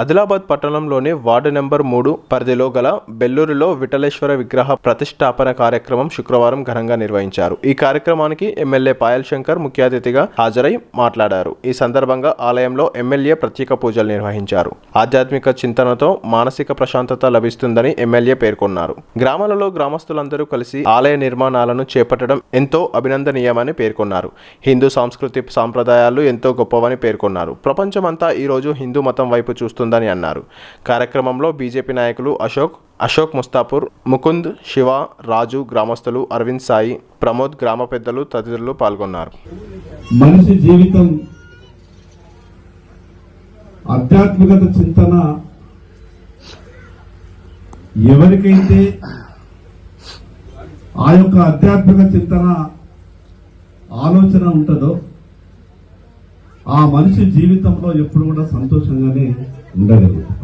ఆదిలాబాద్ పట్టణంలోని ward number 3 పరిధిలో గల బెల్లూరులో విఠలేశ్వర విగ్రహ ప్రతిష్టాపన కార్యక్రమం శుక్రవారం ఘనంగా నిర్వహించారు. ఈ కార్యక్రమానికి ఎమ్మెల్యే పాయల్ శంకర్ ముఖ్య అతిథిగా హాజరై మాట్లాడారు. ఈ సందర్భంగా ఆలయంలో ఎమ్మెల్యే ప్రత్యేక పూజలు నిర్వహించారు. ఆధ్యాత్మిక చింతనతో మానసిక ప్రశాంతత లభిస్తుందని ఎమ్మెల్యే పేర్కొన్నారు. గ్రామాలలో గ్రామస్తులందరూ కలిసి ఆలయ నిర్మాణాలను చేపట్టడం ఎంతో అభినందనీయమని పేర్కొన్నారు. హిందూ సంస్కృతి సాంప్రదాయాలు ఎంతో గొప్పవని పేర్కొన్నారు. ప్రపంచమంతా ఈ రోజు హిందూ మతం వైపు చూస్తుందని అన్నారు. కార్యక్రమంలో బీజేపీ నాయకులు అశోక్ ముస్తాపూర్, ముకుంద్, శివ, రాజు, గ్రామస్తులు అరవింద్, సాయి, ప్రమోద్, గ్రామ పెద్దలు తదితరులు పాల్గొన్నారు. మనిషి జీవితం ఆధ్యాత్మికత చింతన ఎవరికైతే ఆ యొక్క ఆధ్యాత్మిక చింతన ఆలోచన ఉంటుందో ఆ మనిషి జీవితంలో ఎప్పుడు కూడా సంతోషంగానే ఉండగలుగుతాం.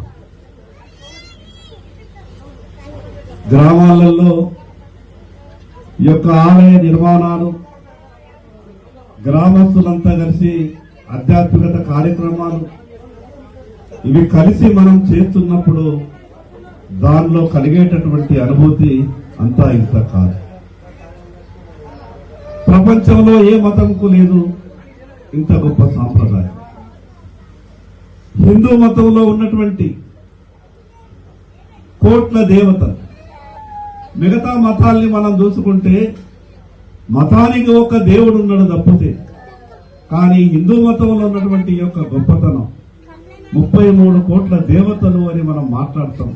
గ్రామాలలో ఈ యొక్క ఆలయ నిర్మాణాలు గ్రామస్తులంతా కలిసి ఆధ్యాత్మికత కార్యక్రమాలు ఇవి కలిసి మనం చేస్తున్నప్పుడు దానిలో కలిగేటటువంటి అనుభూతి అంతా ఇంత కాదు. ప్రపంచంలో ఏ మతంకు లేదు ఇంత గొప్ప సాంప్రదాయం. హిందూ మతంలో ఉన్నటువంటి కోట్ల దేవతలు మిగతా మతాల్ని మనం చూసుకుంటే మతానికి ఒక దేవుడు ఉన్నాడు తప్పితే, కానీ హిందూ మతంలో ఉన్నటువంటి యొక్క గొప్పతనం 33 కోట్ల దేవతలు అని మనం మాట్లాడతాం.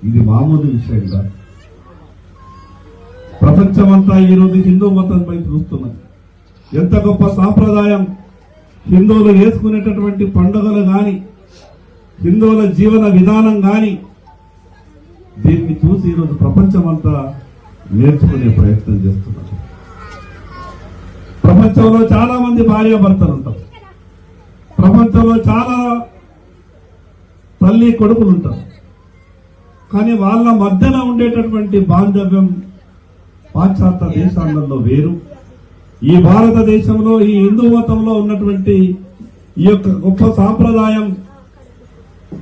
ఇది మామూలు విషయం కాదు. ప్రపంచమంతా ఈరోజు హిందూ మతంపై చూస్తున్నది. ఎంత గొప్ప సాంప్రదాయం! హిందువులు వేసుకునేటటువంటి పండుగలు కానీ హిందువుల జీవన విధానం కానీ దీన్ని చూసి ఈరోజు ప్రపంచమంతా నేర్చుకునే ప్రయత్నం చేస్తున్నారు. ప్రపంచంలో చాలా మంది భార్యాభర్తలు ఉంటారు. ప్రపంచంలో చాలా తల్లి కొడుకులు ఉంటారు. కానీ వాళ్ళ మధ్యన ఉండేటటువంటి బాంధవ్యం పాశ్చాత్య దేశాలలో వేరు. ఈ భారతదేశంలో ఈ హిందూ మతంలో ఉన్నటువంటి ఈ యొక్క గొప్ప సాంప్రదాయం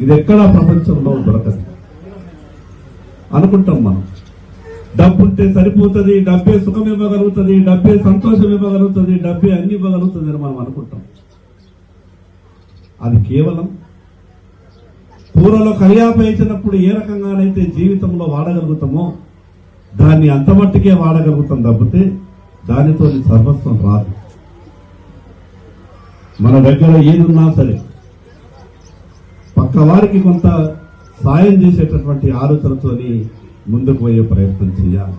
ఇది ఎక్కడా ప్రపంచంలో దొరకదు. అనుకుంటాం మనం డబ్బు ఉంటే సరిపోతుంది, డబ్బే సుఖం ఇవ్వగలుగుతుంది, డబ్బే సంతోషం ఇవ్వగలుగుతుంది, డబ్బే అన్ని ఇవ్వగలుగుతుంది అని మనం అనుకుంటాం. అది కేవలం కూరలో కలియాప వేసినప్పుడు ఏ రకంగానైతే జీవితంలో వాడగలుగుతామో దాన్ని అంతమట్టుకే వాడగలుగుతాం తప్పితే దానితో సర్వస్వం రాదు. మన దగ్గర ఏదున్నా సరే పక్క వారికి కొంత సాయం చేసేటటువంటి ఆలోచనతోని ముందుకు పోయే ప్రయత్నం చేయాలి.